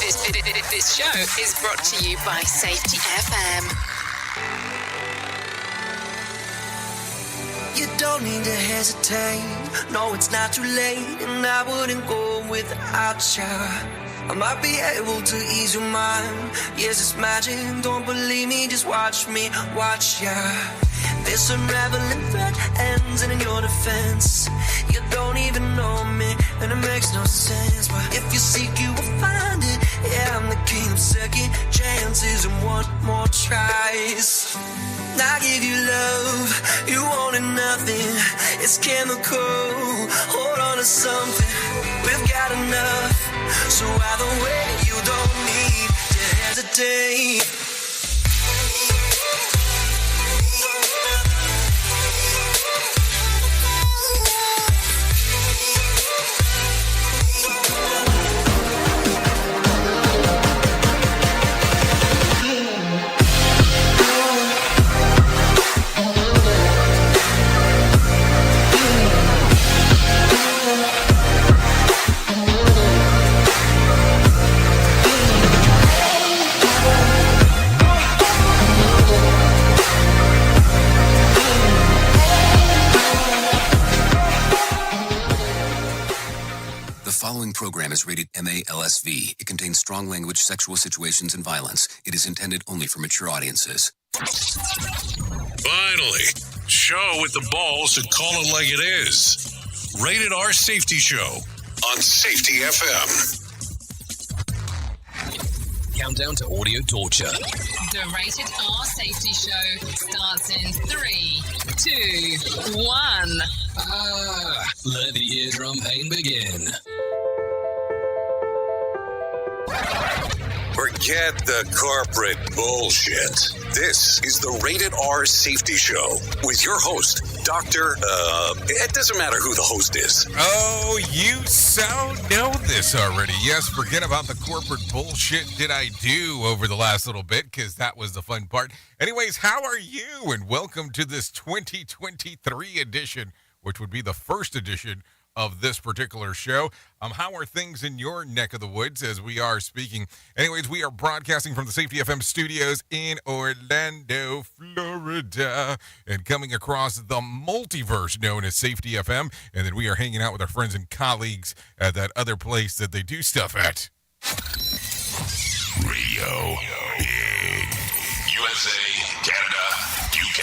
This show is brought to you by Safety FM. You don't need to hesitate. No, it's not too late, and I wouldn't go without you. I might be able to ease your mind. Yes, it's magic. Don't believe me, just watch me, watch ya. This unraveling thread ends in your defense. You don't even know me, and it makes no sense. But if you seek, you will find it. Yeah, I'm the king of second chances and one more tries. I give you love, you wanted nothing. It's chemical, hold on to something. We've got enough, so either way, you don't need to hesitate. The following program is rated MA-LSV. It contains strong language, sexual situations, and violence. It is intended only for mature audiences. Finally, show with the balls to call it like it is. Rated R Safety Show on Safety FM. Countdown to audio torture. The Rated R Safety Show starts in 3, 2, 1. Let the eardrum pain begin. Forget the corporate bullshit. This is the Rated R Safety Show with your host, it doesn't matter who the host is. Oh, you so know this already. Yes, forget about the corporate bullshit did I do over the last little bit, because that was the fun part. Anyways, how are you? And welcome to this 2023 edition, which would be the first edition of this particular show. How are things in your neck of the woods as we are speaking? Anyways, we are broadcasting from the Safety FM studios in Orlando, Florida, and coming across the multiverse known as Safety FM. And then we are hanging out with our friends and colleagues at that other place that they do stuff at. Radio Big. USA, Canada, UK.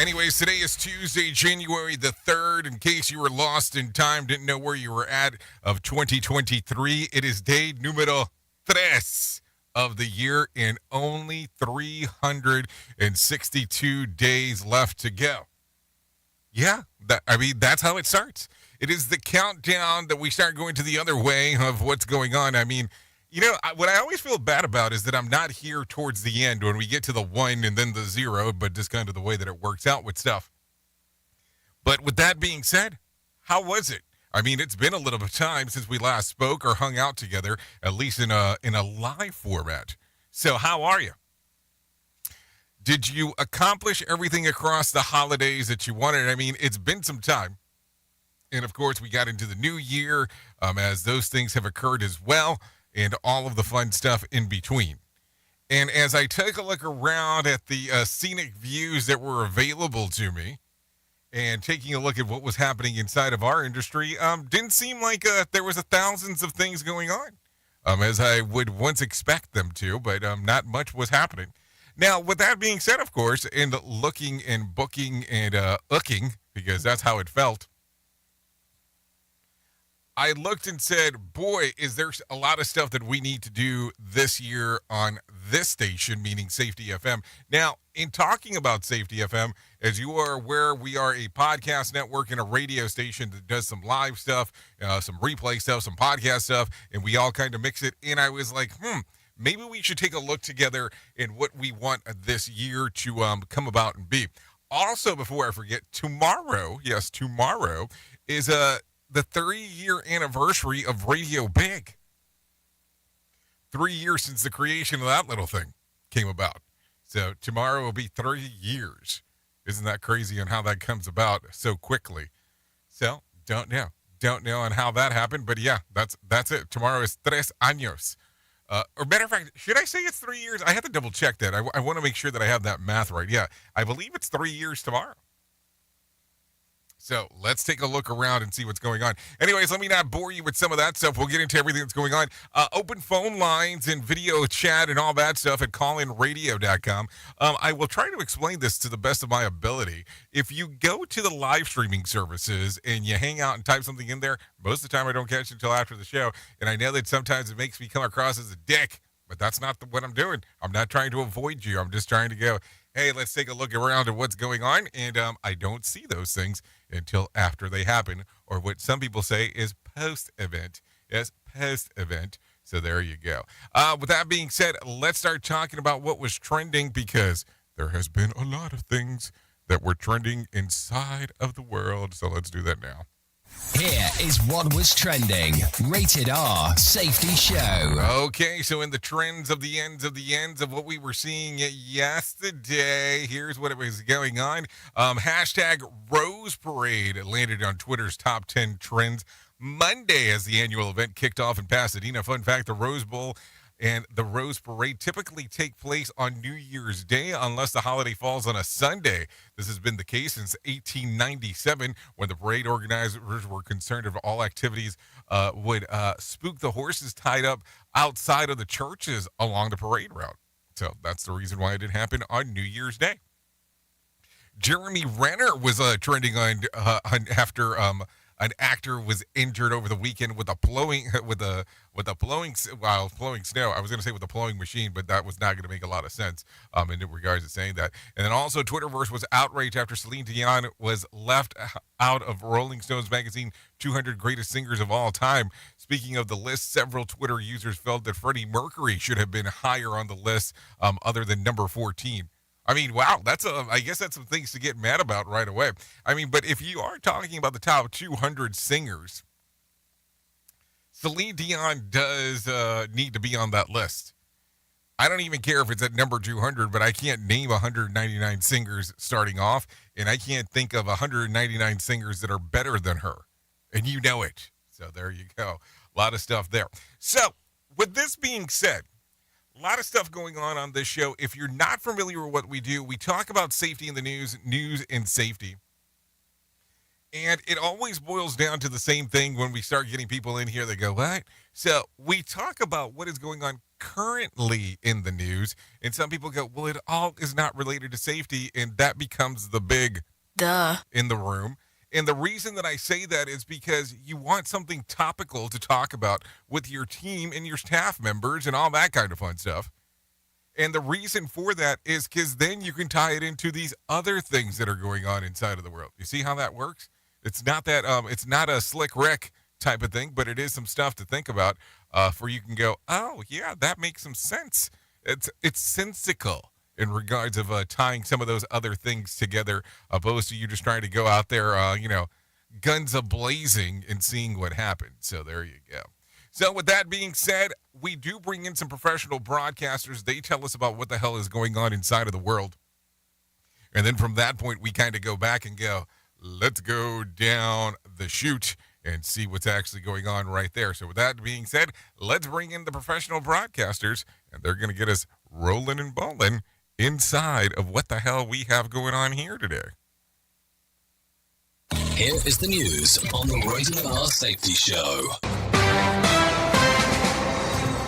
Anyways, today is Tuesday, January the 3rd. In case you were lost in time, didn't know where you were at of 2023, it is day numero tres of the year and only 362 days left to go. Yeah, that's how it starts. It is the countdown that we start going to the other way of what's going on. I mean, you know, what I always feel bad about is that I'm not here towards the end when we get to the 1 and then the 0, but just kind of the way that it works out with stuff. But with that being said, how was it? I mean, it's been a little bit of time since we last spoke or hung out together, at least in a live format. So how are you? Did you accomplish everything across the holidays that you wanted? I mean, it's been some time. And of course, we got into the new year as those things have occurred as well, and all of the fun stuff in between. And as I took a look around at the scenic views that were available to me and taking a look at what was happening inside of our industry, didn't seem like there was thousands of things going on as I would once expect them to, but not much was happening. Now, with that being said, of course, and looking and booking and looking, because that's how it felt, I looked and said, boy, is there a lot of stuff that we need to do this year on this station, meaning Safety FM. Now, in talking about Safety FM, as you are aware, we are a podcast network and a radio station that does some live stuff, some replay stuff, some podcast stuff, and we all kind of mix it. And I was like, maybe we should take a look together in what we want this year to come about and be. Also, before I forget, tomorrow is the 3-year anniversary of Radio Big. 3 years since the creation of that little thing came about. So tomorrow will be 3 years. Isn't that crazy on how that comes about so quickly? So don't know on how that happened, but yeah, that's it. Tomorrow is 3 años. Or matter of fact, should I say it's 3 years? I have to double check that. I want to make sure that I have that math right. Yeah, I believe it's 3 years tomorrow. So let's take a look around and see what's going on. Anyways, let me not bore you with some of that stuff. We'll get into everything that's going on. Open phone lines and video chat and all that stuff at callinradio.com. I will try to explain this to the best of my ability. If you go to the live streaming services and you hang out and type something in there, most of the time I don't catch it until after the show. And I know that sometimes it makes me come across as a dick, but that's not what I'm doing. I'm not trying to avoid you. I'm just trying to go, hey, let's take a look around at what's going on. And I don't see those things until after they happen, or what some people say is post-event. Yes, post-event. So there you go. With that being said, let's start talking about what was trending, because there has been a lot of things that were trending inside of the world. So let's do that now. Here is what was trending. Rated R Safety Show. Okay, so in the trends of the ends of what we were seeing yesterday, here's what was going on. Hashtag Rose Parade landed on Twitter's top 10 trends Monday as the annual event kicked off in Pasadena. Fun fact, the Rose Bowl and the Rose Parade typically take place on New Year's Day unless the holiday falls on a Sunday. This has been the case since 1897, when the parade organizers were concerned if all activities would spook the horses tied up outside of the churches along the parade route. So that's the reason why it did happen on New Year's Day. Jeremy Renner was trending on after an actor was injured over the weekend with a plowing while plowing snow. I was going to say with a plowing machine, but that was not going to make a lot of sense in regards to saying that. And then also Twitterverse was outraged after Celine Dion was left out of Rolling Stones magazine 200 Greatest Singers of All Time. Speaking of the list, several Twitter users felt that Freddie Mercury should have been higher on the list other than number 14. I mean, wow, I guess that's some things to get mad about right away. I mean, but if you are talking about the top 200 singers, Celine Dion does need to be on that list. I don't even care if it's at number 200, but I can't name 199 singers starting off, and I can't think of 199 singers that are better than her. And you know it. So there you go. A lot of stuff there. So with this being said, a lot of stuff going on this show. If you're not familiar with what we do, we talk about safety in the news and safety. And it always boils down to the same thing when we start getting people in here that go, what? So we talk about what is going on currently in the news. And some people go, well, it all is not related to safety. And that becomes the big duh in the room. And the reason that I say that is because you want something topical to talk about with your team and your staff members and all that kind of fun stuff. And the reason for that is because then you can tie it into these other things that are going on inside of the world. You see how that works? It's not that it's not a slick Rick type of thing, but it is some stuff to think about for you can go, oh, yeah, that makes some sense. It's sensical in regards of tying some of those other things together, opposed to you just trying to go out there, guns a-blazing and seeing what happens. So there you go. So with that being said, we do bring in some professional broadcasters. They tell us about what the hell is going on inside of the world. And then from that point, we kind of go back and go, let's go down the chute and see what's actually going on right there. So with that being said, let's bring in the professional broadcasters, and they're going to get us rolling and bowling inside of what the hell we have going on here today. Here is the news on the Rated R Safety Show.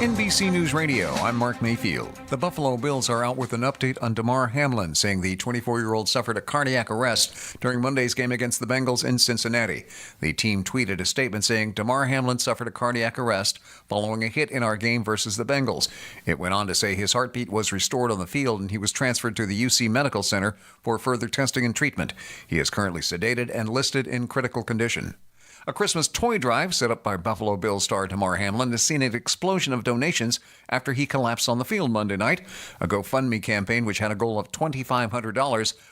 NBC News Radio, I'm Mark Mayfield. The Buffalo Bills are out with an update on Damar Hamlin, saying the 24-year-old suffered a cardiac arrest during Monday's game against the Bengals in Cincinnati. The team tweeted a statement saying Damar Hamlin suffered a cardiac arrest following a hit in our game versus the Bengals. It went on to say his heartbeat was restored on the field and he was transferred to the UC Medical Center for further testing and treatment. He is currently sedated and listed in critical condition. A Christmas toy drive set up by Buffalo Bills star Damar Hamlin has seen an explosion of donations after he collapsed on the field Monday night. A GoFundMe campaign, which had a goal of $2,500,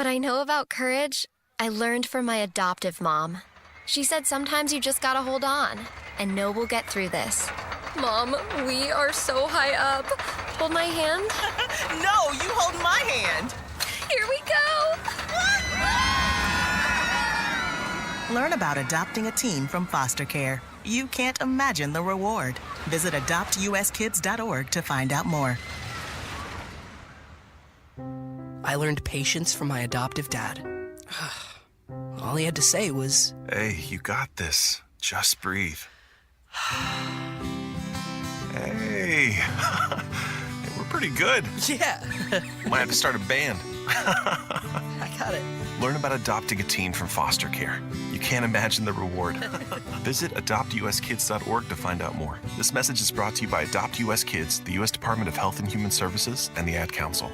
What I know about courage, I learned from my adoptive mom. She said sometimes you just gotta hold on and know we'll get through this. Mom, we are so high up. Hold my hand. No, you hold my hand. Here we go. Learn about adopting a teen from foster care. You can't imagine the reward. Visit adoptuskids.org to find out more. I learned patience from my adoptive dad. All he had to say was, "Hey, you got this. Just breathe." Hey. Hey, we're pretty good. Yeah. Might have to start a band. I got it. Learn about adopting a teen from foster care. You can't imagine the reward. Visit adoptuskids.org to find out more. This message is brought to you by Adopt US Kids, the U.S. Department of Health and Human Services, and the Ad Council.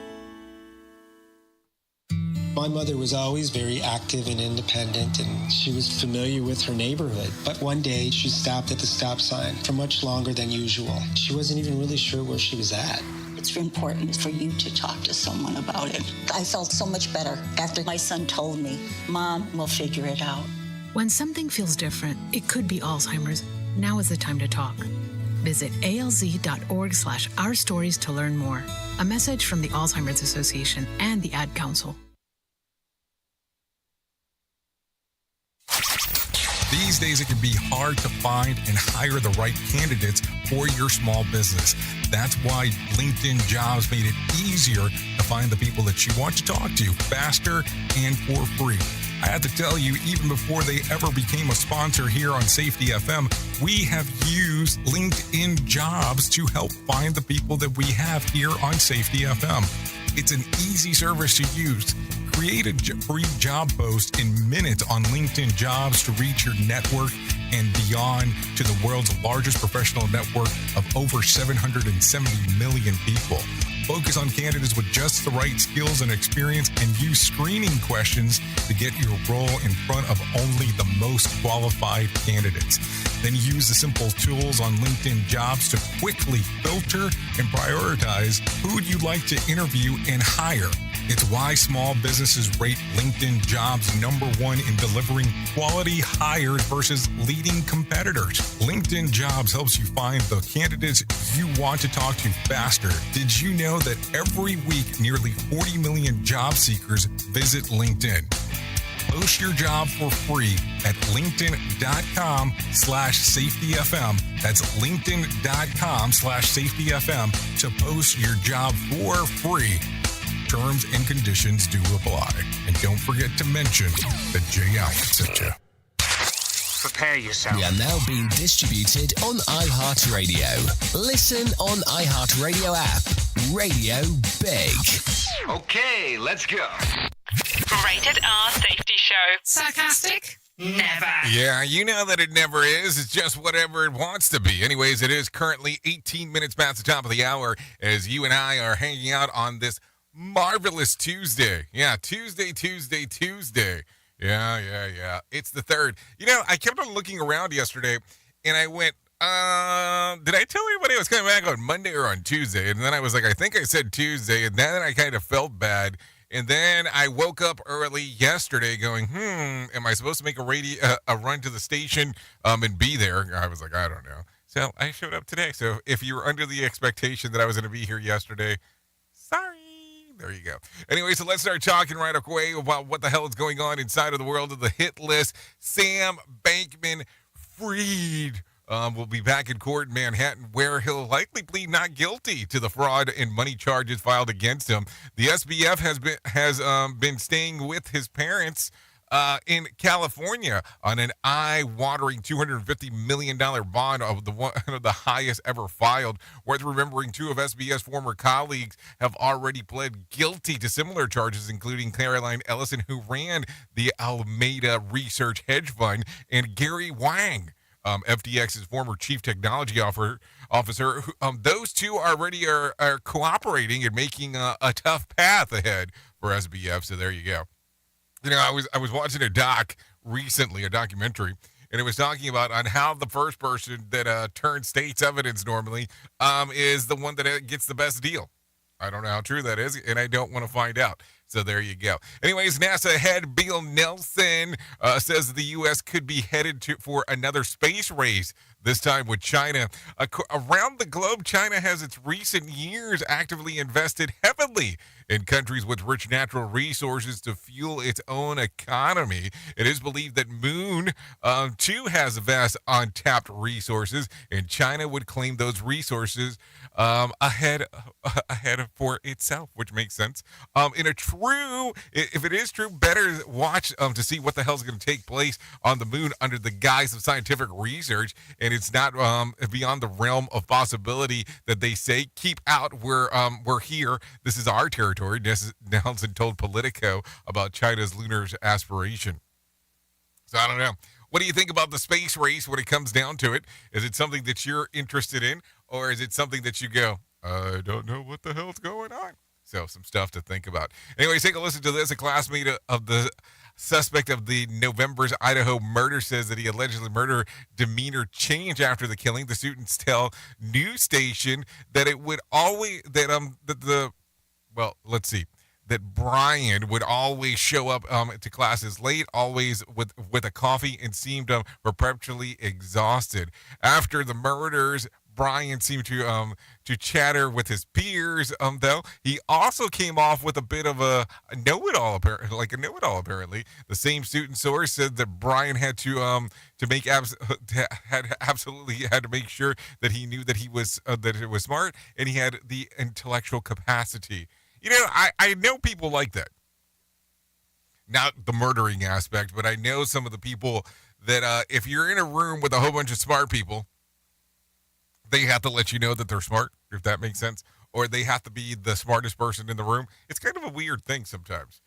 My mother was always very active and independent, and she was familiar with her neighborhood. But one day, she stopped at the stop sign for much longer than usual. She wasn't even really sure where she was at. It's important for you to talk to someone about it. I felt so much better after my son told me, Mom, we'll figure it out. When something feels different, it could be Alzheimer's. Now is the time to talk. Visit alz.org/ourstories to learn more. A message from the Alzheimer's Association and the Ad Council. These days, it can be hard to find and hire the right candidates for your small business. That's why LinkedIn Jobs made it easier to find the people that you want to talk to faster and for free. I have to tell you, even before they ever became a sponsor here on Safety FM, we have used LinkedIn Jobs to help find the people that we have here on Safety FM. It's an easy service to use. Create a free job post in minutes on LinkedIn Jobs to reach your network and beyond to the world's largest professional network of over 770 million people. Focus on candidates with just the right skills and experience and use screening questions to get your role in front of only the most qualified candidates. Then use the simple tools on LinkedIn Jobs to quickly filter and prioritize who you'd like to interview and hire. It's why small businesses rate LinkedIn Jobs #1 in delivering quality hires versus leading competitors. LinkedIn Jobs helps you find the candidates you want to talk to faster. Did you know that every week nearly 40 million job seekers visit LinkedIn? Post your job for free at linkedin.com/safetyfm. That's linkedin.com/safetyfm to post your job for free. Terms and conditions do apply. And don't forget to mention that Jay Allen sent you. Prepare yourself. We are now being distributed on iHeartRadio. Listen on iHeartRadio app. Radio Big. Okay, let's go. Rated R Safety Show. Sarcastic? Never. Yeah, you know that it never is. It's just whatever it wants to be. Anyways, it is currently 18 minutes past the top of the hour as you and I are hanging out on this marvelous Tuesday. Yeah, Tuesday. Yeah. It's the 3rd. You know, I kept on looking around yesterday, and I went, did I tell everybody I was coming back on Monday or on Tuesday? And then I was like, I think I said Tuesday, and then I kind of felt bad. And then I woke up early yesterday going, am I supposed to make a run to the station and be there? I was like, I don't know. So I showed up today. So if you were under the expectation that I was going to be here yesterday, sorry. There you go. Anyway, so let's start talking right away about what the hell is going on inside of the world of the hit list. Sam Bankman-Fried will be back in court in Manhattan, where he'll likely plead not guilty to the fraud and money charges filed against him. The SBF has been staying with his parents in California on an eye-watering $250 million bond of one of the highest ever filed. Worth remembering, two of SBF's former colleagues have already pled guilty to similar charges, including Caroline Ellison, who ran the Alameda Research Hedge Fund, and Gary Wang, FTX's former chief technology officer. Those two already are cooperating and making a tough path ahead for SBF. So there you go. You know, I was watching a documentary, and it was talking about on how the first person that turns state's evidence normally is the one that gets the best deal. I don't know how true that is, and I don't want to find out. So there you go. Anyways, NASA head Bill Nelson says the U.S. could be headed for another space race, this time with China. Around the globe, China has its recent years actively invested heavily in countries with rich natural resources to fuel its own economy. It is believed that Moon, too, has vast untapped resources, and China would claim those resources ahead for itself, which makes sense. If it is true, better watch to see what the hell is going to take place on the moon under the guise of scientific research, and it's not beyond the realm of possibility that they say, keep out, we're here, this is our territory. Nelson told Politico about China's lunar aspiration. So I don't know. What do you think about the space race when it comes down to it? Is it something that you're interested in, or is it something that you go, I don't know what the hell's going on? So some stuff to think about. Anyways, take a listen to this. A classmate of the suspect of the November's Idaho murder says that he allegedly murdered demeanor change after the killing. The students tell news station that it would always that Brian would always show up to classes late, always with a coffee, and seemed perpetually exhausted. After the murders, Brian seemed to chatter with his peers, though. He also came off with a bit of a know-it-all, apparently. The same student source said that Brian had to make sure that he knew that he was that it was smart and he had the intellectual capacity. You know, I know people like that. Not the murdering aspect, but I know some of the people that if you're in a room with a whole bunch of smart people, they have to let you know that they're smart, if that makes sense. Or they have to be the smartest person in the room. It's kind of a weird thing sometimes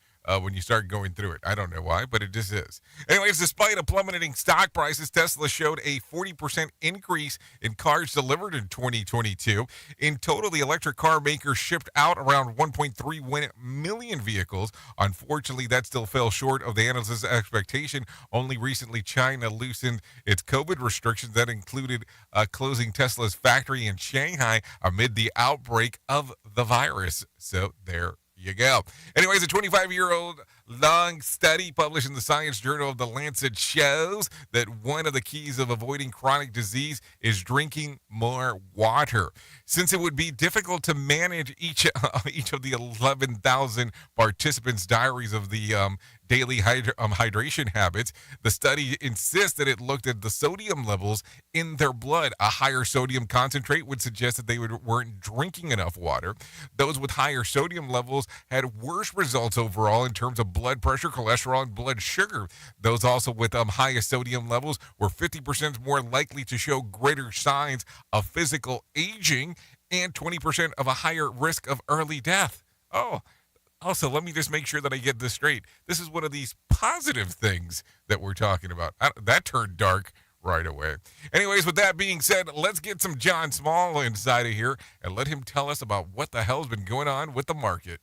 when you start going through it. I don't know why, but it just is. Anyways, despite a plummeting stock prices, Tesla showed a 40% increase in cars delivered in 2022. In total, the electric car maker shipped out around 1.3 million vehicles. Unfortunately, that still fell short of the analyst's expectation. Only recently, China loosened its COVID restrictions that included closing Tesla's factory in Shanghai amid the outbreak of the virus. So there you go. Anyways, a 25-year-old long study published in the Science Journal of the Lancet shows that one of the keys of avoiding chronic disease is drinking more water. Since it would be difficult to manage each of the 11,000 participants' diaries of the daily hydration habits, the study insists that it looked at the sodium levels in their blood. A higher sodium concentrate would suggest that they weren't drinking enough water. Those with higher sodium levels had worse results overall in terms of blood pressure, cholesterol, and blood sugar. Those also with highest sodium levels were 50% more likely to show greater signs of physical aging and 20% of a higher risk of early death. Also, let me just make sure that I get this straight. This is one of these positive things that we're talking about. That turned dark right away. Anyways, with that being said, let's get some John Small inside of here and let him tell us about what the hell's been going on with the market.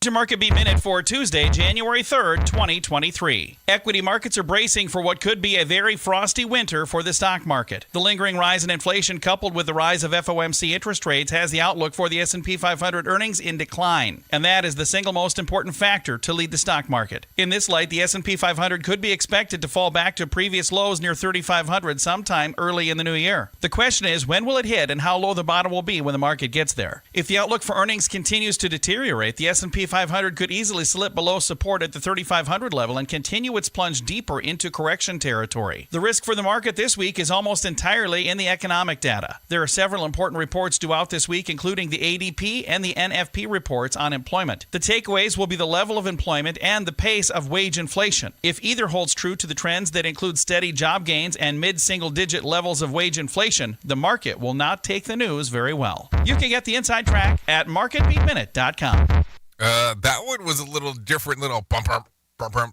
Your Market Beat Minute for Tuesday, January 3rd, 2023. Equity markets are bracing for what could be a very frosty winter for the stock market. The lingering rise in inflation coupled with the rise of FOMC interest rates has the outlook for the S&P 500 earnings in decline, and that is the single most important factor to lead the stock market. In this light, the S&P 500 could be expected to fall back to previous lows near 3,500 sometime early in the new year. The question is, when will it hit and how low the bottom will be when the market gets there? If the outlook for earnings continues to deteriorate, the S&P 500 could easily slip below support at the 3,500 level and continue its plunge deeper into correction territory. The risk for the market this week is almost entirely in the economic data. There are several important reports due out this week, including the ADP and the NFP reports on employment. The takeaways will be the level of employment and the pace of wage inflation. If either holds true to the trends that include steady job gains and mid-single-digit levels of wage inflation, the market will not take the news very well. You can get the inside track at MarketBeatMinute.com. That one was a little different, little bump.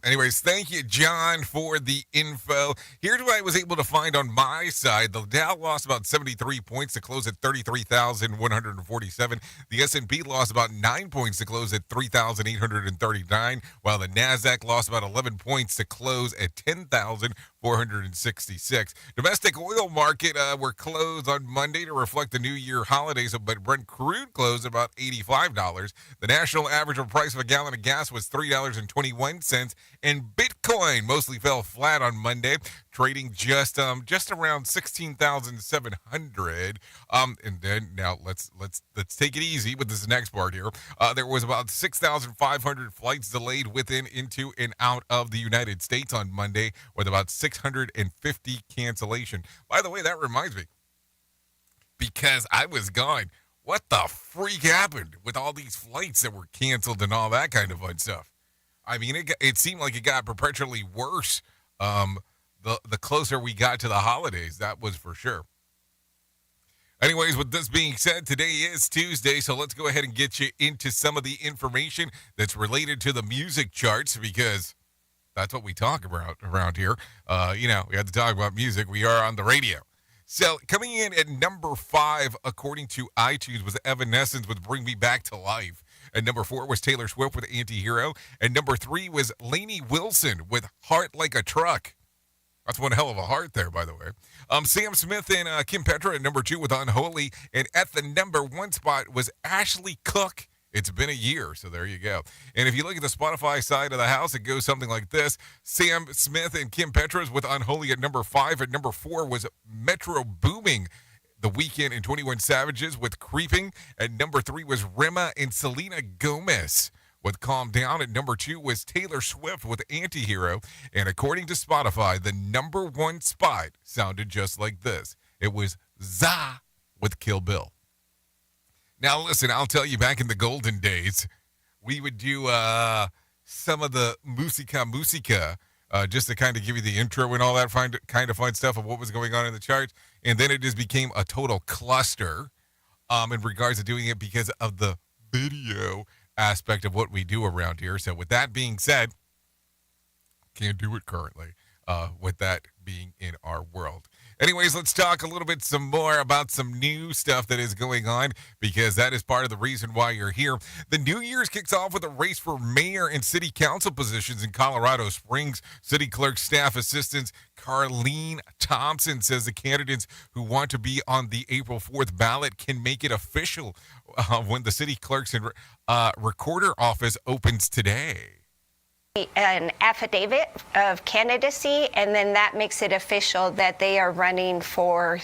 Anyways, thank you, John, for the info. Here's what I was able to find on my side. The Dow lost about 73 points to close at 33,147. The S&P lost about 9 points to close at 3,839, while the NASDAQ lost about 11 points to close at 10,000. 466. Domestic oil market were closed on Monday to reflect the New Year holidays, but Brent crude closed about $85. The national average price of a gallon of gas was $3.21, and Bitcoin mostly fell flat on Monday, trading just around 16,700. And then now let's take it easy with this next part here. There was about 6,500 flights delayed within, into, and out of the United States on Monday, with about 650 cancellation. By the way, that reminds me, because I was gone, what the freak happened with all these flights that were canceled and all that kind of fun stuff? I mean, it seemed like it got perpetually worse the closer we got to the holidays. That was for sure. Anyways, with this being said, today is Tuesday, so let's go ahead and get you into some of the information that's related to the music charts, because that's what we talk about around here. We have to talk about music. We are on the radio. So coming in at number 5, according to iTunes, was Evanescence with Bring Me Back to Life. And number 4 was Taylor Swift with Anti-Hero. And number 3 was Lainey Wilson with Heart Like a Truck. That's one hell of a heart there, by the way. Sam Smith and Kim Petras at number 2 with Unholy. And at the number 1 spot was Ashley Cook. It's been a year, so there you go. And if you look at the Spotify side of the house, it goes something like this. Sam Smith and Kim Petras with Unholy at number 5. At number 4 was Metro Booming, The Weeknd and 21 Savages with Creeping. At number 3 was Rema and Selena Gomez with Calm Down. At number 2 was Taylor Swift with Anti-Hero. And according to Spotify, the number 1 spot sounded just like this. It was ZA with Kill Bill. Now, listen, I'll tell you, back in the golden days, we would do some of the musica, just to kind of give you the intro and all that kind of fun stuff of what was going on in the charts. And then it just became a total cluster in regards to doing it because of the video aspect of what we do around here. So with that being said, can't do it currently with that being in our world. Anyways, let's talk a little bit some more about some new stuff that is going on, because that is part of the reason why you're here. The New Year's kicks off with a race for mayor and city council positions in Colorado Springs. City clerk staff assistant Carlene Thompson says the candidates who want to be on the April 4th ballot can make it official when the city clerk's and recorder office opens today. An affidavit of candidacy, and then that makes it official that they are running for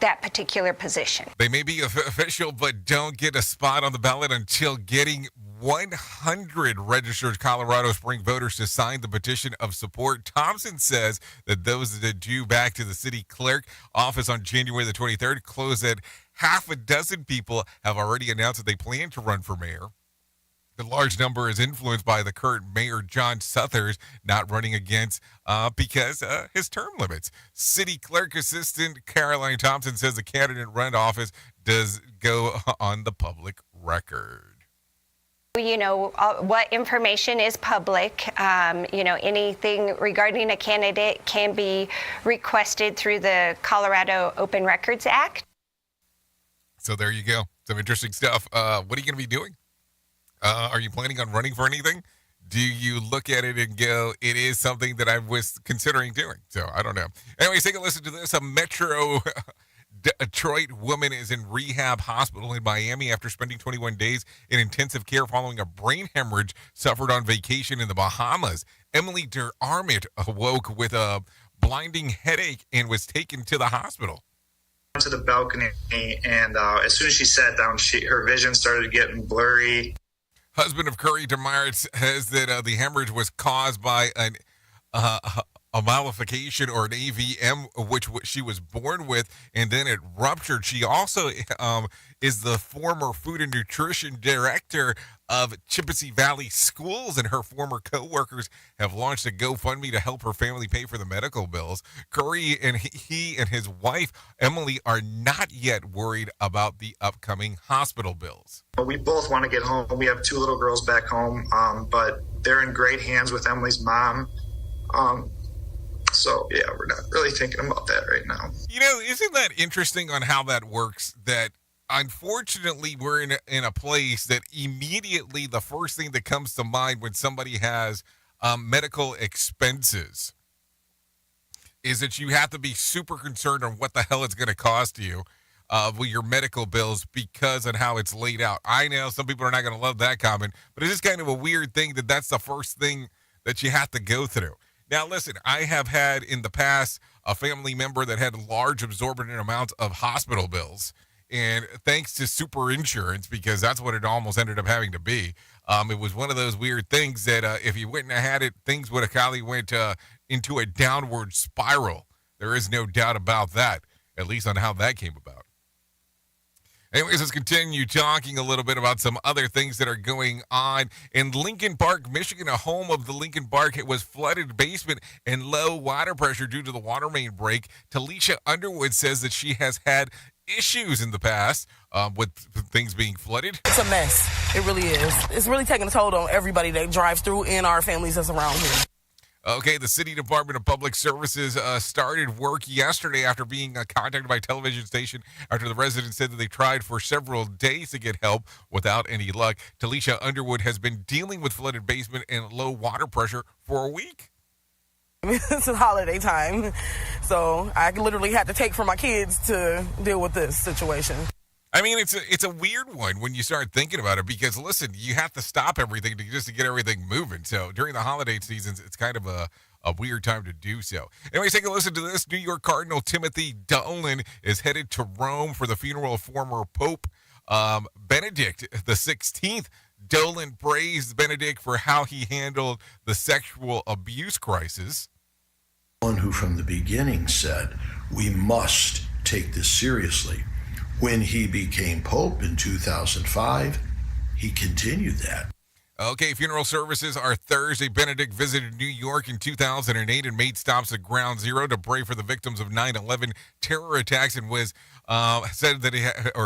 that particular position. They may be official, but don't get a spot on the ballot until getting 100 registered Colorado Springs voters to sign the petition of support. Thompson says that those that are due back to the city clerk office on January the 23rd close at half a dozen people have already announced that they plan to run for mayor. The large number is influenced by the current mayor, John Suthers, not running against because his term limits. City clerk assistant Caroline Thompson says the candidate run office does go on the public record. What information is public. Anything regarding a candidate can be requested through the Colorado Open Records Act. So there you go. Some interesting stuff. What are you going to be doing? Are you planning on running for anything? Do you look at it and go, it is something that I was considering doing? So I don't know. Anyways, take a listen to this. A Metro Detroit woman is in rehab hospital in Miami after spending 21 days in intensive care following a brain hemorrhage suffered on vacation in the Bahamas. Emily DeArmond awoke with a blinding headache and was taken to the hospital. To the balcony, and as soon as she sat down, her vision started getting blurry. Husband of Curry DeMar says that the hemorrhage was caused by a malification or an AVM, which she was born with, and then it ruptured. She also is the former food and nutrition director of Chippewa Valley Schools, and her former co-workers have launched a GoFundMe to help her family pay for the medical bills. Curry and he and his wife, Emily, are not yet worried about the upcoming hospital bills. We both want to get home. We have 2 little girls back home, but they're in great hands with Emily's mom. So, yeah, we're not really thinking about that right now. Isn't that interesting on how that works? That unfortunately we're in a place that immediately the first thing that comes to mind when somebody has medical expenses, is that you have to be super concerned on what the hell it's going to cost you with your medical bills because of how it's laid out. I know some people are not going to love that comment, but it's just kind of a weird thing that that's the first thing that you have to go through. Now, listen, I have had in the past a family member that had large absorbent amounts of hospital bills. And thanks to super insurance, because that's what it almost ended up having to be. It was one of those weird things that if you wouldn't have had it, things would have probably went into a downward spiral. There is no doubt about that, at least on how that came about. Anyways, let's continue talking a little bit about some other things that are going on. In Lincoln Park, Michigan, a home of the Lincoln Park, it was flooded basement and low water pressure due to the water main break. Talisha Underwood says that she has had issues in the past with things being flooded. It's a mess. It really is. It's really taking a toll on everybody that drives through and our families that's around here. Okay, the City Department of Public Services started work yesterday after being contacted by a television station after the residents said that they tried for several days to get help without any luck. Talisha Underwood has been dealing with flooded basement and low water pressure for a week. It's a holiday time, so I literally had to take from my kids to deal with this situation. I mean, it's a weird one when you start thinking about it because, listen, you have to stop everything just to get everything moving. So during the holiday seasons, it's kind of a weird time to do so. Anyways, take a listen to this. New York Cardinal Timothy Dolan is headed to Rome for the funeral of former Pope Benedict the 16th. Dolan praised Benedict for how he handled the sexual abuse crisis. One who from the beginning said, we must take this seriously. When he became Pope in 2005, he continued that. Okay, funeral services are Thursday. Benedict visited New York in 2008 and made stops at Ground Zero to pray for the victims of 9/11 terror attacks and was said that he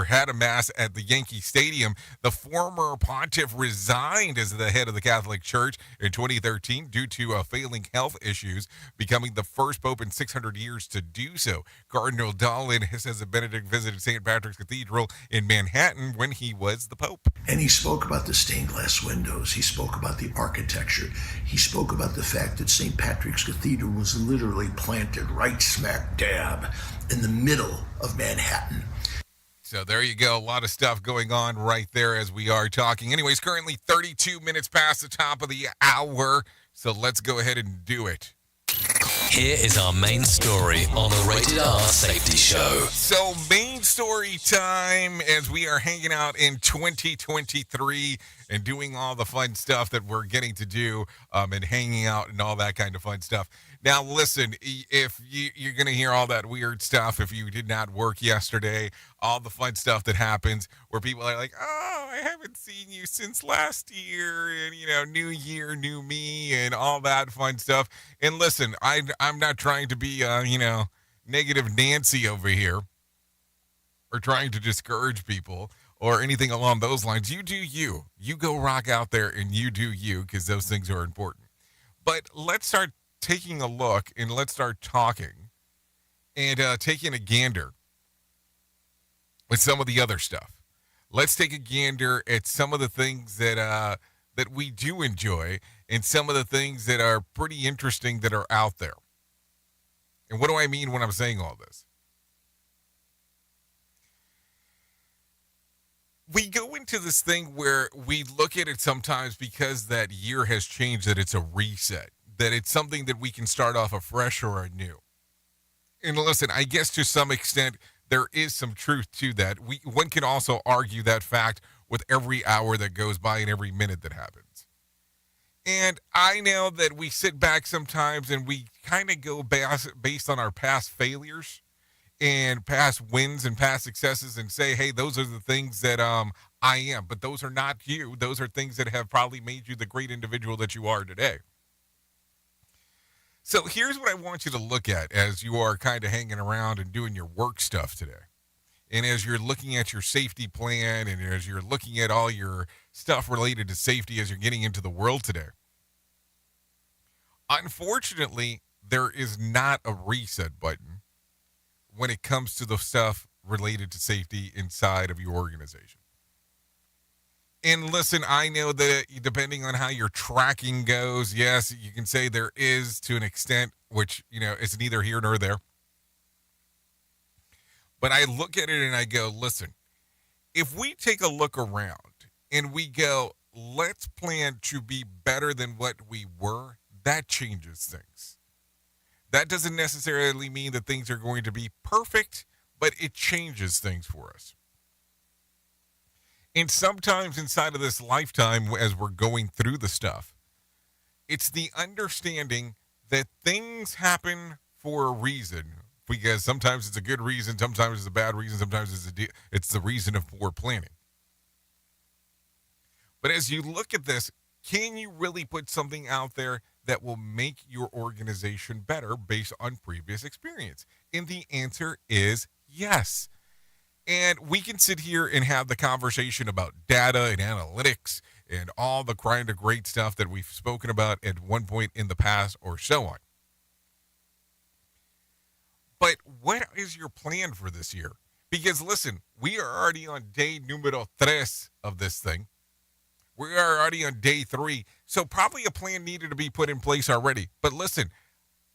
had a mass at the Yankee Stadium. The former pontiff resigned as the head of the Catholic Church in 2013 due to failing health issues, becoming the first pope in 600 years to do so. Cardinal Dolan says that Benedict visited St. Patrick's Cathedral in Manhattan when he was the pope. And he spoke about the stained glass windows. He spoke about the architecture. He spoke about the fact that St. Patrick's Cathedral was literally planted right smack dab in the middle of Manhattan. So there you go. A lot of stuff going on right there as we are talking. Anyways, currently 32 minutes past the top of the hour. So let's go ahead and do it. Here is our main story on the Rated R Safety Show. So main story time as we are hanging out in 2023 and doing all the fun stuff that we're getting to do and hanging out and all that kind of fun stuff. Now, listen, if you're going to hear all that weird stuff, if you did not work yesterday, all the fun stuff that happens where people are like, oh, I haven't seen you since last year, and, new year, new me, and all that fun stuff. And listen, I'm not trying to be, negative Nancy over here or trying to discourage people or anything along those lines. You do you. You go rock out there and you do you because those things are important. But let's start taking a look and let's start talking and taking a gander with some of the other stuff. Let's take a gander at some of the things that we do enjoy and some of the things that are pretty interesting that are out there. And what do I mean when I'm saying all this? We go into this thing where we look at it sometimes because that year has changed, that it's a reset, that it's something that we can start off afresh or anew. And listen, I guess to some extent, there is some truth to that. One can also argue that fact with every hour that goes by and every minute that happens. And I know that we sit back sometimes and we kind of go based on our past failures and past wins and past successes and say, hey, those are the things that I am. But those are not you. Those are things that have probably made you the great individual that you are today. So here's what I want you to look at as you are kind of hanging around and doing your work stuff today. And as you're looking at your safety plan and as you're looking at all your stuff related to safety as you're getting into the world today. Unfortunately, there is not a reset button when it comes to the stuff related to safety inside of your organization. And listen, I know that depending on how your tracking goes, yes, you can say there is to an extent, which, it's neither here nor there. But I look at it and I go, listen, if we take a look around and we go, let's plan to be better than what we were, that changes things. That doesn't necessarily mean that things are going to be perfect, but it changes things for us. And sometimes inside of this lifetime, as we're going through the stuff, it's the understanding that things happen for a reason, because sometimes it's a good reason, sometimes it's a bad reason, sometimes it's the reason of poor planning. But as you look at this, can you really put something out there that will make your organization better based on previous experience? And the answer is yes. And we can sit here and have the conversation about data and analytics and all the kind of great stuff that we've spoken about at one point in the past or so on. But what is your plan for this year? Because listen, we are already on day numero 3 of this thing. We are already on day 3. So probably a plan needed to be put in place already. But listen,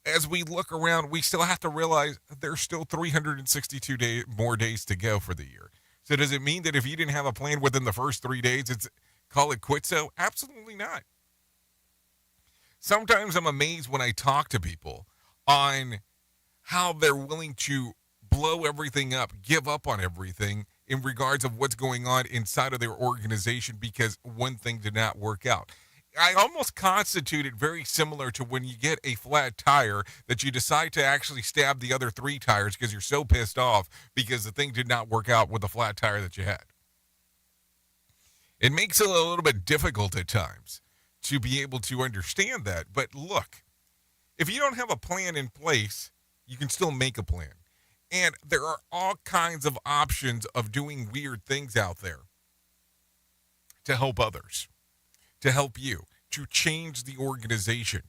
as we look around, we still have to realize there's still 362 more days to go for the year. So does it mean that if you didn't have a plan within the first 3 days, call it quits? So absolutely not. Sometimes I'm amazed when I talk to people on how they're willing to blow everything up, give up on everything in regards of what's going on inside of their organization because one thing did not work out. I almost constitute it very similar to when you get a flat tire that you decide to actually stab the other 3 tires because you're so pissed off because the thing did not work out with the flat tire that you had. It makes it a little bit difficult at times to be able to understand that. But look, if you don't have a plan in place, you can still make a plan. And there are all kinds of options of doing weird things out there to help others, to help you, to change the organization.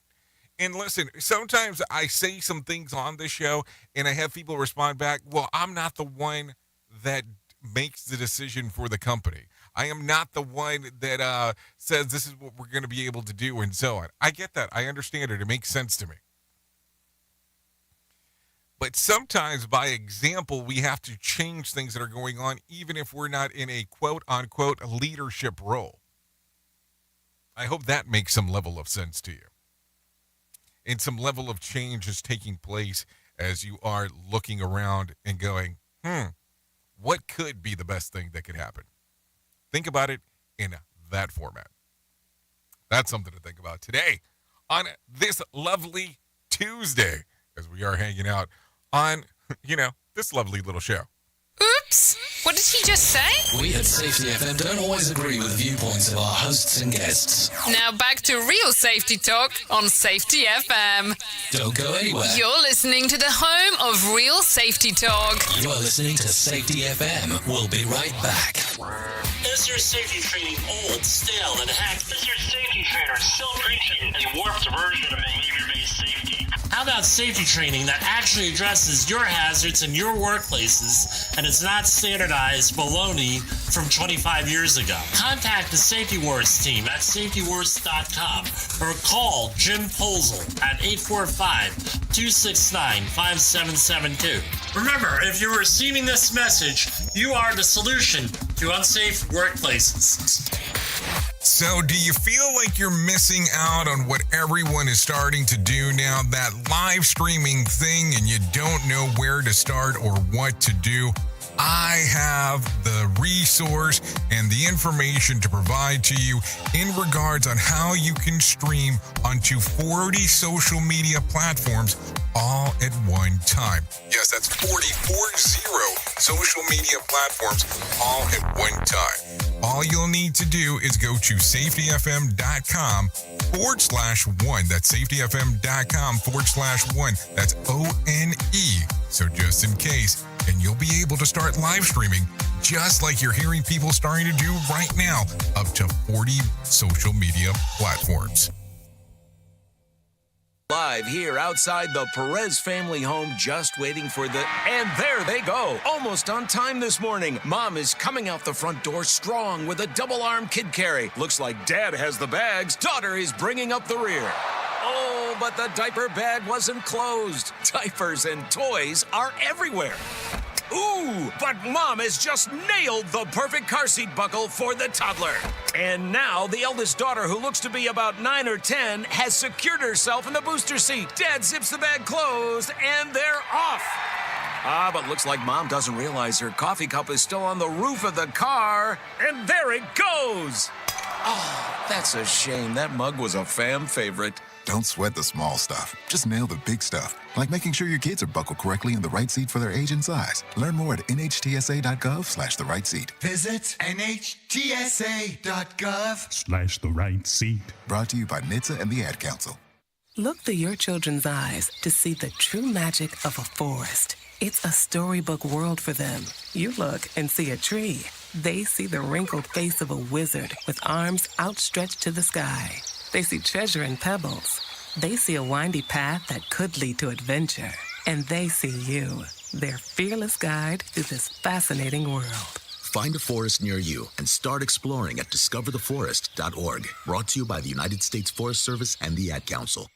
And listen, sometimes I say some things on this show and I have people respond back, well, I'm not the one that makes the decision for the company. I am not the one that says this is what we're going to be able to do and so on. I get that. I understand it. It makes sense to me. But sometimes, by example, we have to change things that are going on, even if we're not in a quote-unquote leadership role. I hope that makes some level of sense to you. And some level of change is taking place as you are looking around and going, what could be the best thing that could happen? Think about it in that format. That's something to think about today on this lovely Tuesday as we are hanging out on, this lovely little show. Oops! What did he just say? We at Safety FM don't always agree with viewpoints of our hosts and guests. Now back to real safety talk on Safety FM. Don't go anywhere. You're listening to the home of real safety talk. You are listening to Safety FM. We'll be right back. Is your safety training old, stale, and hacked? Is your safety trainer still preaching a warped version of behavior-based safety? How about safety training that actually addresses your hazards in your workplaces and is not standardized baloney from 25 years ago? Contact the Safety Wars team at safetywars.com or call Jim Posel at 845-269-5772. Remember, if you're receiving this message, you are the solution to unsafe workplaces. So do you feel like you're missing out on what everyone is starting to do now, that live streaming thing, and you don't know where to start or what to do? I have the resource and the information to provide to you in regards on how you can stream onto 40 social media platforms all at one time. Yes, that's 40 social media platforms all at one time. All you'll need to do is go to safetyfm.com/1. That's safetyfm.com/1. That's ONE. So just in case, and you'll be able to start live streaming just like you're hearing people starting to do right now, up to 40 social media platforms. Live here outside the Perez family home, just waiting for the... And there they go. Almost on time this morning. Mom is coming out the front door strong with a double-arm kid carry. Looks like Dad has the bags. Daughter is bringing up the rear. Oh, but the diaper bag wasn't closed. Diapers and toys are everywhere. Ooh, but Mom has just nailed the perfect car seat buckle for the toddler. And now the eldest daughter, who looks to be about 9 or 10, has secured herself in the booster seat. Dad zips the bag closed, and they're off. But looks like Mom doesn't realize her coffee cup is still on the roof of the car. And there it goes. Oh, that's a shame. That mug was a fam favorite. Don't sweat the small stuff. Just nail the big stuff, like making sure your kids are buckled correctly in the right seat for their age and size. Learn more at nhtsa.gov/the right seat. Visit nhtsa.gov/the right seat. Brought to you by NHTSA and the Ad Council. Look through your children's eyes to see the true magic of a forest. It's a storybook world for them. You look and see a tree. They see the wrinkled face of a wizard with arms outstretched to the sky. They see treasure in pebbles. They see a windy path that could lead to adventure. And they see you, their fearless guide through this fascinating world. Find a forest near you and start exploring at discovertheforest.org. Brought to you by the United States Forest Service and the Ad Council.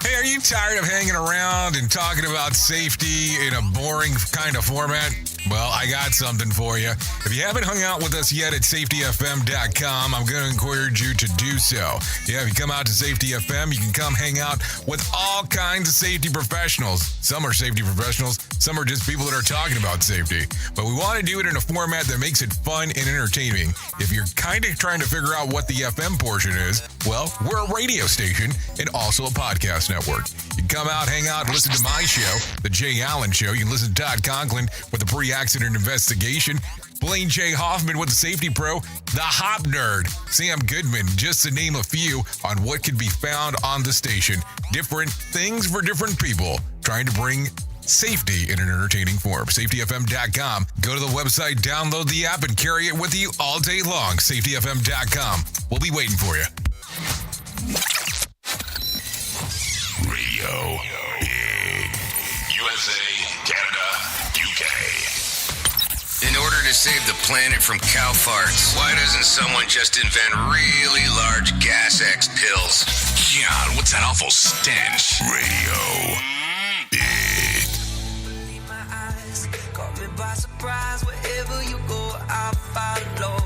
Hey, are you tired of hanging around and talking about safety in a boring kind of format? Well, I got something for you. If you haven't hung out with us yet at safetyfm.com, I'm going to encourage you to do so. Yeah, if you come out to Safety FM, you can come hang out with all kinds of safety professionals. Some are safety professionals, some are just people that are talking about safety. But we want to do it in a format that makes it fun and entertaining. If you're kind of trying to figure out what the FM portion is, well, we're a radio station and also a podcast network. You can come out, hang out, and listen to my show, The Jay Allen Show. You can listen to Todd Conklin with the pre-accident investigation, Blaine J. Hoffman with the Safety Pro, the Hop Nerd, Sam Goodman, just to name a few on what can be found on the station. Different things for different people, trying to bring safety in an entertaining form. SafetyFM.com. Go to the website, download the app, and carry it with you all day long. SafetyFM.com. We'll be waiting for you. Radio. USA, Canada, UK. In order to save the planet from cow farts, why doesn't someone just invent really large gas X pills? God, what's that awful stench? Radio. Caught me by surprise. Wherever you go, I'll follow.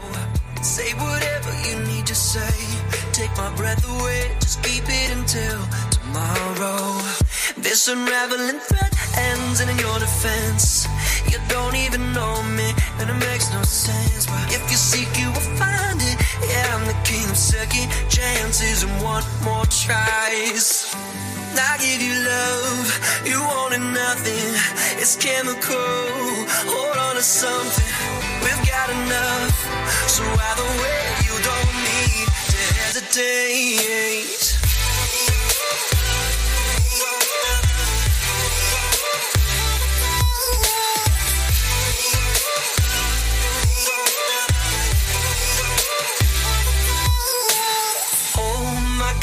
Say whatever you need to say. Take my breath away. Just keep it until tomorrow. This unraveling thread ends in your defense. You don't even know me, and it makes no sense. But if you seek, you will find it. Yeah, I'm the king of second chances and one more tries. I give you love, you wanted nothing. It's chemical, hold on to something. We've got enough, so either way you don't need to hesitate.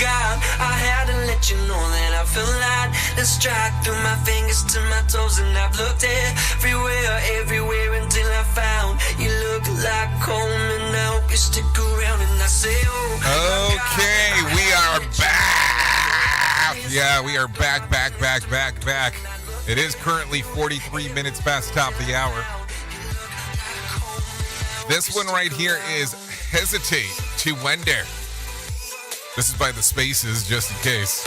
God, I had to let you know that I feel light. Let's strike through my fingers to my toes, and I've looked everywhere until I found you. Look like home, and I hope you stick around. And I say, oh. Okay, we are back. Yeah, we are back. It is currently 43 minutes past top of the hour. This one right here is Hesitate to Wender. This is by The Spaces, just in case.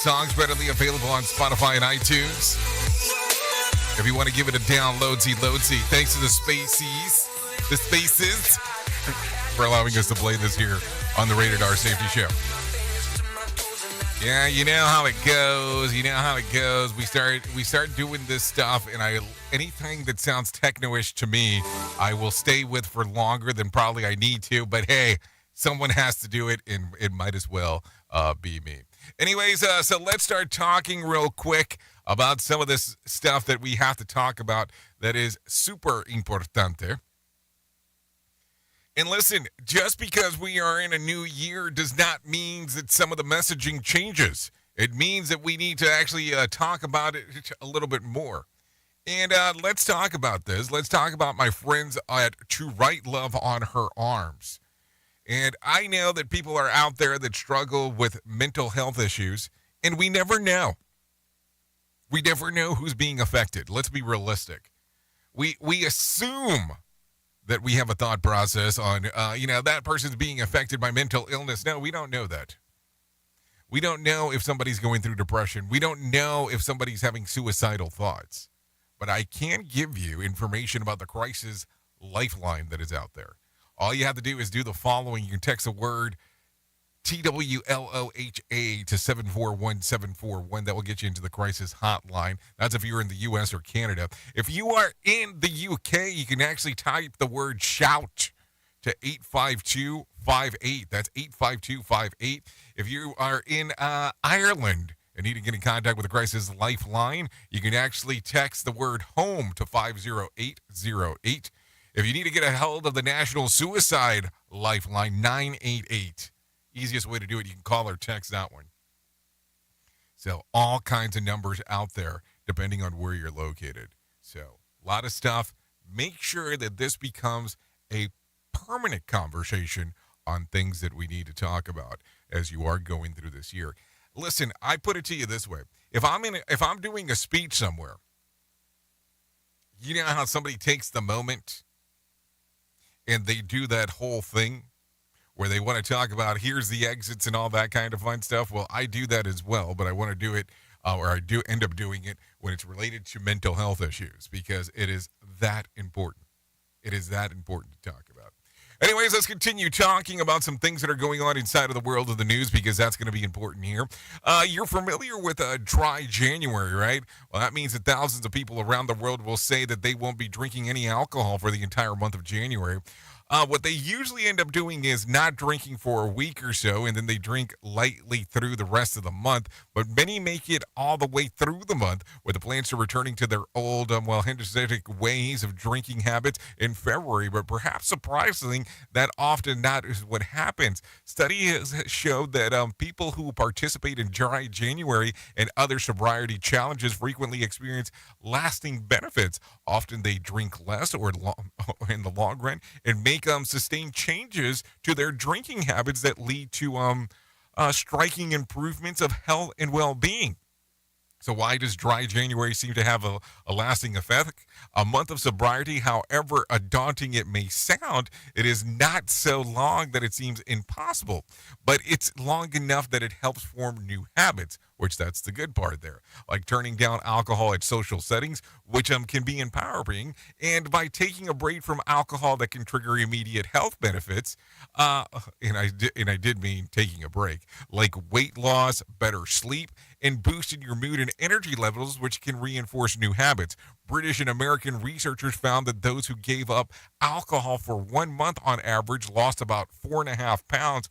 Songs readily available on Spotify and iTunes. If you want to give it a download-see. Thanks to The Spaces for allowing us to play this here on the Rated R Safety Show. Yeah, you know how it goes. We start doing this stuff, and anything that sounds techno-ish to me, I will stay with for longer than probably I need to. But hey, someone has to do it, and it might as well be me. Anyways, so let's start talking real quick about some of this stuff that we have to talk about that is super importante. And listen, just because we are in a new year does not mean that some of the messaging changes. It means that we need to actually talk about it a little bit more. And let's talk about this. Let's talk about my friends at To Write Love on Her Arms. And I know that people are out there that struggle with mental health issues, and we never know. We never know who's being affected. Let's be realistic. We assume that we have a thought process on, that person's being affected by mental illness. No, we don't know that. We don't know if somebody's going through depression. We don't know if somebody's having suicidal thoughts. But I can give you information about the crisis lifeline that is out there. All you have to do is do the following. You can text the word TWLOHA to 741-741. That will get you into the crisis hotline. That's if you're in the U.S. or Canada. If you are in the U.K., you can actually type the word shout to 85258. That's 85258. If you are in Ireland and need to get in contact with the crisis lifeline, you can actually text the word home to 50808. If you need to get a hold of the National Suicide Lifeline, 988. Easiest way to do it, you can call or text that one. So all kinds of numbers out there depending on where you're located. So a lot of stuff. Make sure that this becomes a permanent conversation on things that we need to talk about as you are going through this year. Listen, I put it to you this way. If I'm doing a speech somewhere, you know how somebody takes the moment and they do that whole thing where they want to talk about here's the exits and all that kind of fun stuff. Well, I do that as well, but I want to do it, or I do end up doing it when it's related to mental health issues because it is that important. It is that important to talk about. Anyways, let's continue talking about some things that are going on inside of the world of the news because that's going to be important here. You're familiar with dry January, right? Well, that means that thousands of people around the world will say that they won't be drinking any alcohol for the entire month of January. What they usually end up doing is not drinking for a week or so, and then they drink lightly through the rest of the month. But many make it all the way through the month with the plans to returning to their old, Hinduistic ways of drinking habits in February. But perhaps surprisingly, that often not is what happens. Studies showed that people who participate in dry January and other sobriety challenges frequently experience lasting benefits. Often they drink less or in the long run and make sustained changes to their drinking habits that lead to striking improvements of health and well-being. So why does dry January seem to have a lasting effect? A month of sobriety, however daunting it may sound, it is not so long that it seems impossible, but it's long enough that it helps form new habits, which that's the good part there, like turning down alcohol at social settings, which can be empowering, and by taking a break from alcohol that can trigger immediate health benefits, and I did mean taking a break, like weight loss, better sleep, and boosting your mood and energy levels, which can reinforce new habits. British and American researchers found that those who gave up alcohol for 1 month on average lost about 4.5 pounds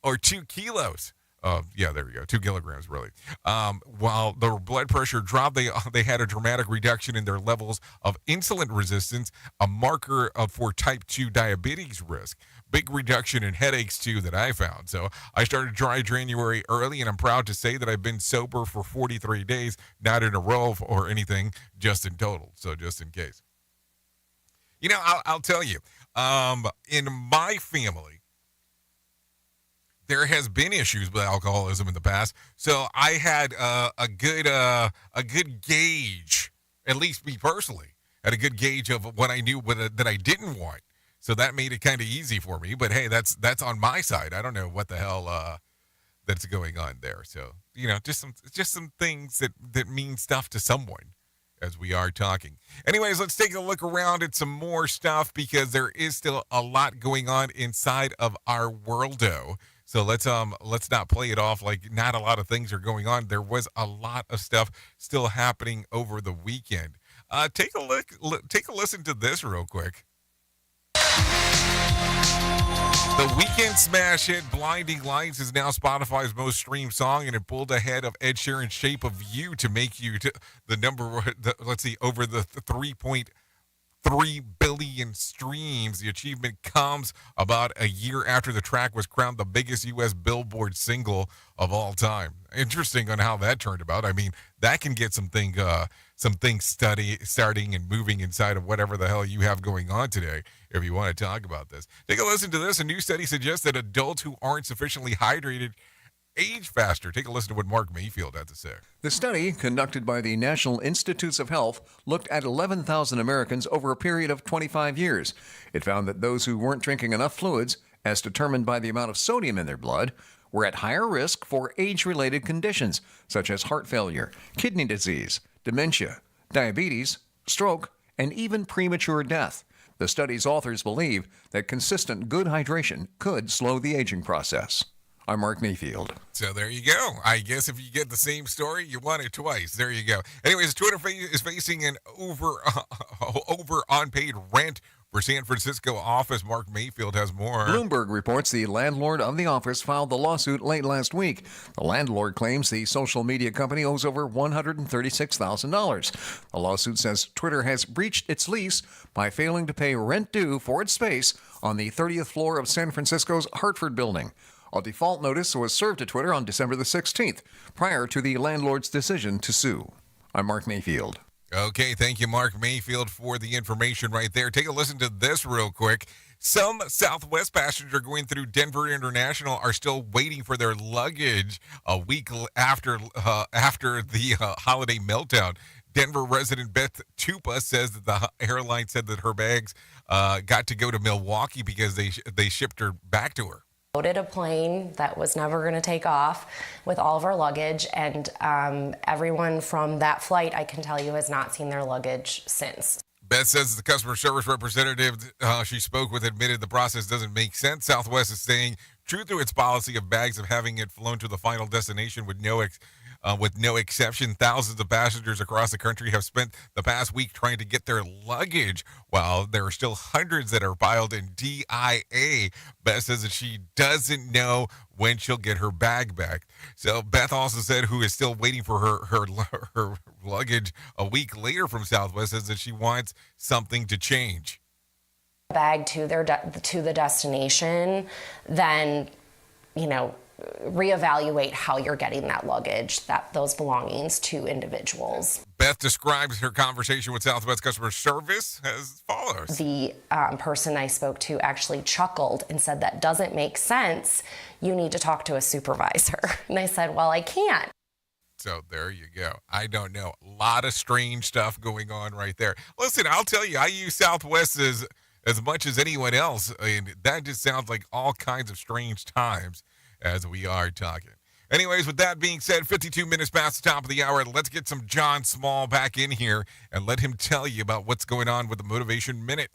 or 2 kilos. There we go, 2 kilograms really. While their blood pressure dropped, they had a dramatic reduction in their levels of insulin resistance, a marker for type 2 diabetes risk. Big reduction in headaches too that I found. So I started dry January early, and I'm proud to say that I've been sober for 43 days, not in a row or anything, just in total. So just in case. I'll tell you, in my family, there has been issues with alcoholism in the past, so I had a good gauge, at least me personally, had a good gauge of what I knew that I didn't want. So that made it kind of easy for me. But hey, that's on my side. I don't know what the hell that's going on there. So just some things that mean stuff to someone as we are talking. Anyways, let's take a look around at some more stuff because there is still a lot going on inside of our worldo. So let's not play it off like not a lot of things are going on. There was a lot of stuff still happening over the weekend. Take a listen to this real quick. The weekend smash hit "Blinding Lights" is now Spotify's most streamed song, and it pulled ahead of Ed Sheeran's "Shape of You" to make you the number. Let's see, over the 3 billion streams. The achievement comes about a year after the track was crowned the biggest U.S. Billboard single of all time. Interesting on how that turned about. I mean, that can get some things starting and moving inside of whatever the hell you have going on today, if you want to talk about this. Take a listen to this. A new study suggests that adults who aren't sufficiently hydrated age faster. Take a listen to what Mark Mayfield had to say. The study, conducted by the National Institutes of Health, looked at 11,000 Americans over a period of 25 years. It found that those who weren't drinking enough fluids, as determined by the amount of sodium in their blood, were at higher risk for age-related conditions such as heart failure, kidney disease, dementia, diabetes, stroke, and even premature death. The study's authors believe that consistent good hydration could slow the aging process. I'm Mark Mayfield. So there you go. I guess if you get the same story, you want it twice. There you go. Anyways, Twitter is facing an over unpaid rent for San Francisco office. Mark Mayfield has more. Bloomberg reports the landlord of the office filed the lawsuit late last week. The landlord claims the social media company owes over $136,000. The lawsuit says Twitter has breached its lease by failing to pay rent due for its space on the 30th floor of San Francisco's Hartford building. A default notice was served to Twitter on December the 16th, prior to the landlord's decision to sue. I'm Mark Mayfield. Okay, thank you, Mark Mayfield, for the information right there. Take a listen to this real quick. Some Southwest passengers going through Denver International are still waiting for their luggage a week after the holiday meltdown. Denver resident Beth Tupa says that the airline said that her bags got to go to Milwaukee because they shipped her back to her. Loaded a plane that was never going to take off with all of our luggage, and everyone from that flight, I can tell you, has not seen their luggage since. Beth says the customer service representative she spoke with admitted the process doesn't make sense. Southwest is staying true to its policy of bags of having it flown to the final destination with no exception. Thousands of passengers across the country have spent the past week trying to get their luggage, while there are still hundreds that are filed in DIA. Beth says that she doesn't know when she'll get her bag back. So Beth also said, who is still waiting for her luggage a week later from Southwest, says that she wants something to change. Bag to the destination, then, reevaluate how you're getting that luggage, those belongings to individuals. Beth describes her conversation with Southwest customer service as follows. The person I spoke to actually chuckled and said, "That doesn't make sense. You need to talk to a supervisor." And I said, "Well, I can't." So there you go. I don't know. A lot of strange stuff going on right there. Listen, I'll tell you, I use Southwest as much as anyone else. And that just sounds like all kinds of strange times as we are talking. Anyways, with that being said, 52 minutes past the top of the hour, let's get some John Small back in here and let him tell you about what's going on with the Motivation Minute.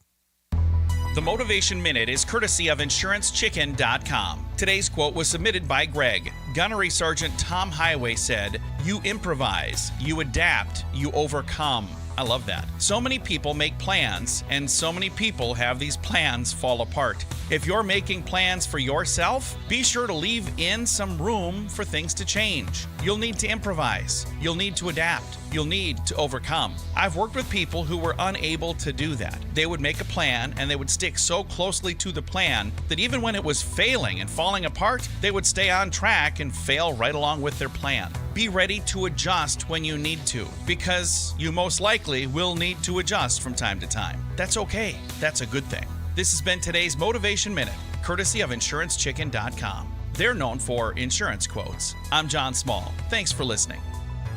The Motivation Minute is courtesy of InsuranceChicken.com. Today's quote was submitted by Greg. Gunnery Sergeant Tom Highway said, "You improvise, you adapt, you overcome." I love that. So many people make plans, and so many people have these plans fall apart. If you're making plans for yourself, be sure to leave in some room for things to change. You'll need to improvise. You'll need to adapt. You'll need to overcome. I've worked with people who were unable to do that. They would make a plan, and they would stick so closely to the plan that even when it was failing and falling apart, they would stay on track and fail right along with their plan. Be ready to adjust when you need to, because you most likely will need to adjust from time to time. That's okay. That's a good thing. This has been today's Motivation Minute, courtesy of InsuranceChicken.com. They're known for insurance quotes. I'm John Small. Thanks for listening.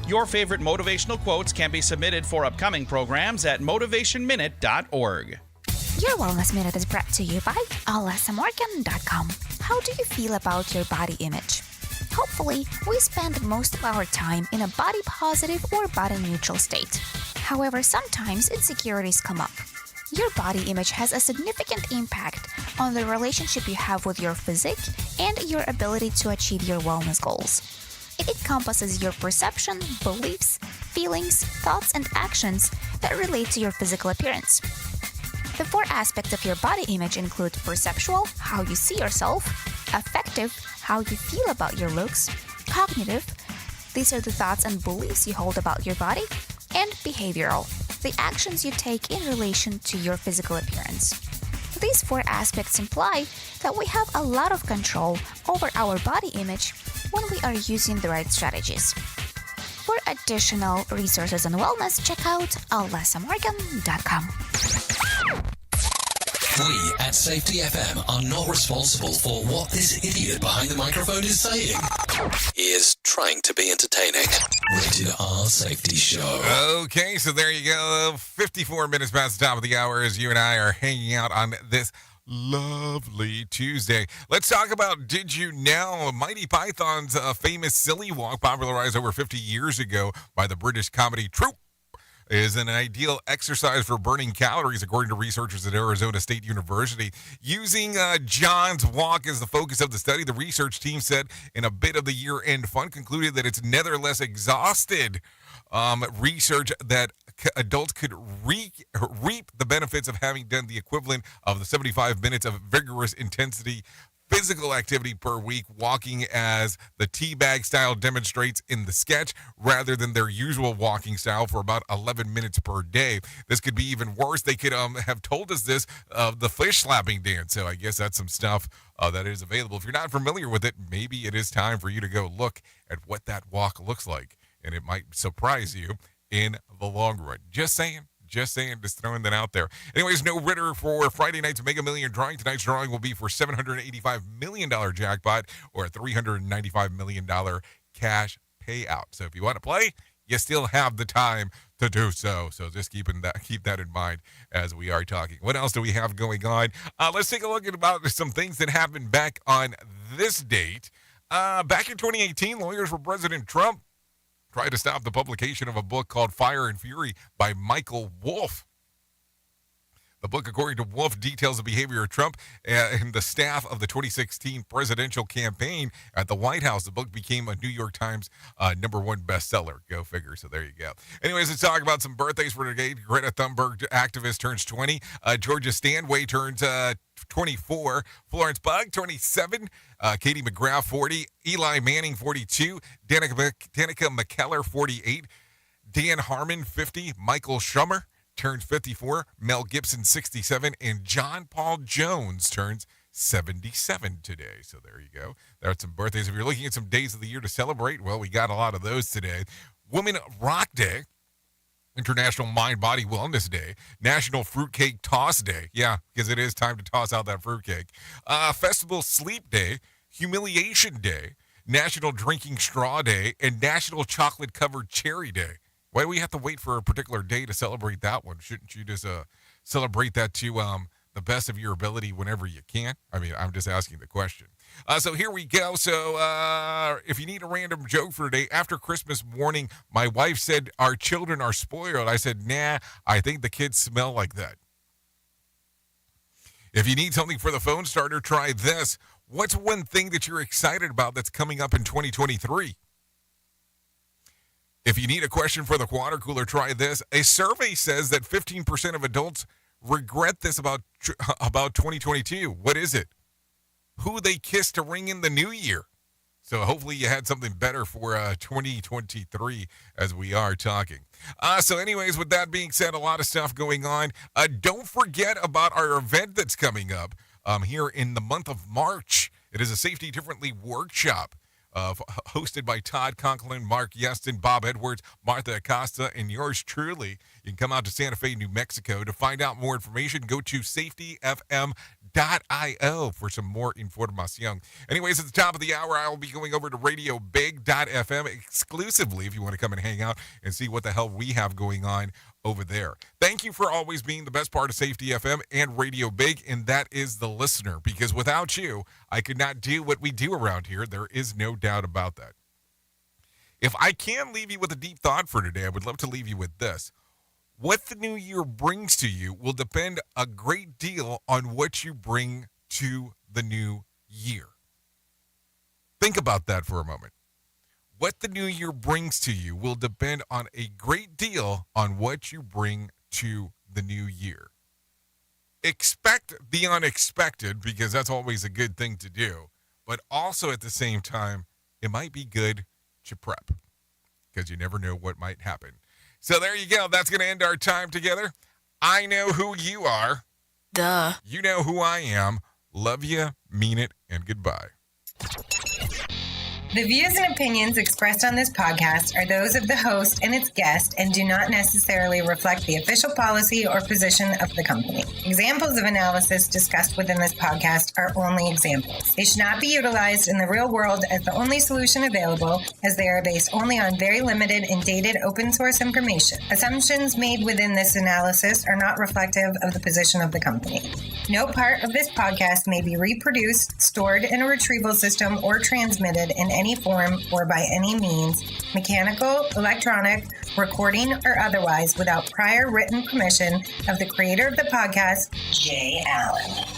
Your favorite motivational quotes can be submitted for upcoming programs at motivationminute.org. Your Wellness Minute is brought to you by alessamorgan.com. How do you feel about your body image? Hopefully, we spend most of our time in a body positive or body neutral state. However, sometimes insecurities come up. Your body image has a significant impact on the relationship you have with your physique and your ability to achieve your wellness goals. It encompasses your perception, beliefs, feelings, thoughts, and actions that relate to your physical appearance. The 4 aspects of your body image include perceptual, how you see yourself; affective, how you feel about your looks; cognitive, these are the thoughts and beliefs you hold about your body; and behavioral, the actions you take in relation to your physical appearance. These 4 aspects imply that we have a lot of control over our body image when we are using the right strategies. For additional resources on wellness, check out alessamorgan.com. We at Safety FM are not responsible for what this idiot behind the microphone is saying. He is trying to be entertaining. Rated R Safety Show. Okay, so there you go. 54 minutes past the top of the hour as you and I are hanging out on this lovely Tuesday. Let's talk about Did You Know? Mighty Python's famous Silly Walk, popularized over 50 years ago by the British comedy troupe, is an ideal exercise for burning calories, according to researchers at Arizona State University. Using John's Walk as the focus of the study, the research team said in a bit of the year-end fun concluded that it's nevertheless exhausted research that adults could reap the benefits of having done the equivalent of the 75 minutes of vigorous intensity physical activity per week, walking as the teabag style demonstrates in the sketch, rather than their usual walking style for about 11 minutes per day. This could be even worse. They could have told us this of the fish slapping dance. So I guess that's some stuff that is available. If you're not familiar with it, maybe it is time for you to go look at what that walk looks like, and it might surprise you in the long run. Just saying, just throwing that out there. Anyways, no Ritter for Friday night's Mega Million drawing. Tonight's drawing will be for $785 million jackpot or a $395 million cash payout. So if you want to play, you still have the time to do so. So just keep that in mind as we are talking. What else do we have going on? Let's take a look at about some things that happened back on this date. Back in 2018, lawyers for President Trump tried to stop the publication of a book called Fire and Fury by Michael Wolff. The book, according to Wolff, details the behavior of Trump and the staff of the 2016 presidential campaign at the White House. The book became a New York Times #1 bestseller. Go figure. So there you go. Anyways, let's talk about some birthdays for today. Greta Thunberg, activist, turns 20. Georgia Stanway turns 24. Florence Bug, 27. Katie McGrath, 40. Eli Manning, 42. Danica McKellar, 48. Dan Harmon, 50. Michael Schumer turns 54, Mel Gibson 67, and John Paul Jones turns 77 today. So there you go. That's some birthdays. If you're looking at some days of the year to celebrate, well, we got a lot of those today. Women Rock Day, International Mind Body Wellness Day, National Fruitcake Toss Day. Yeah, because it is time to toss out that fruitcake. Festival Sleep Day, Humiliation Day, National Drinking Straw Day, and National Chocolate Covered Cherry Day. Why do we have to wait for a particular day to celebrate that one? Shouldn't you just celebrate that to the best of your ability whenever you can? I mean, I'm just asking the question. So here we go. So if you need a random joke for today, after Christmas morning, my wife said, our children are spoiled. I said, nah, I think the kids smell like that. If you need something for the phone starter, try this. What's one thing that you're excited about that's coming up in 2023? If you need a question for the water cooler, try this. A survey says that 15% of adults regret this about 2022. What is it? Who they kissed to ring in the new year. So hopefully you had something better for 2023 as we are talking. So anyways, with that being said, a lot of stuff going on. Don't forget about our event that's coming up here in the month of March. It is a Safety Differently workshop. Hosted by Todd Conklin, Mark Yeston, Bob Edwards, Martha Acosta, and yours truly. You can come out to Santa Fe, New Mexico. To find out more information, go to safetyfm.io for some more information. Anyways, at the top of the hour, I will be going over to radiobig.fm exclusively if you want to come and hang out and see what the hell we have going on over there. Thank you for always being the best part of Safety FM and Radio Big, and that is the listener, because without you, I could not do what we do around here. There is no doubt about that. If I can leave you with a deep thought for today, I would love to leave you with this. What the new year brings to you will depend a great deal on what you bring to the new year. Think about that for a moment. What the new year brings to you will depend on a great deal on what you bring to the new year. Expect the unexpected, because that's always a good thing to do. But also at the same time, it might be good to prep, because you never know what might happen. So there you go. That's going to end our time together. I know who you are. Duh. You know who I am. Love you, mean it, and goodbye. The views and opinions expressed on this podcast are those of the host and its guest and do not necessarily reflect the official policy or position of the company. Examples of analysis discussed within this podcast are only examples. They should not be utilized in the real world as the only solution available, as they are based only on very limited and dated open source information. Assumptions made within this analysis are not reflective of the position of the company. No part of this podcast may be reproduced, stored in a retrieval system, or transmitted in any form or by any means, mechanical, electronic, recording, or otherwise, without prior written permission of the creator of the podcast, Jay Allen.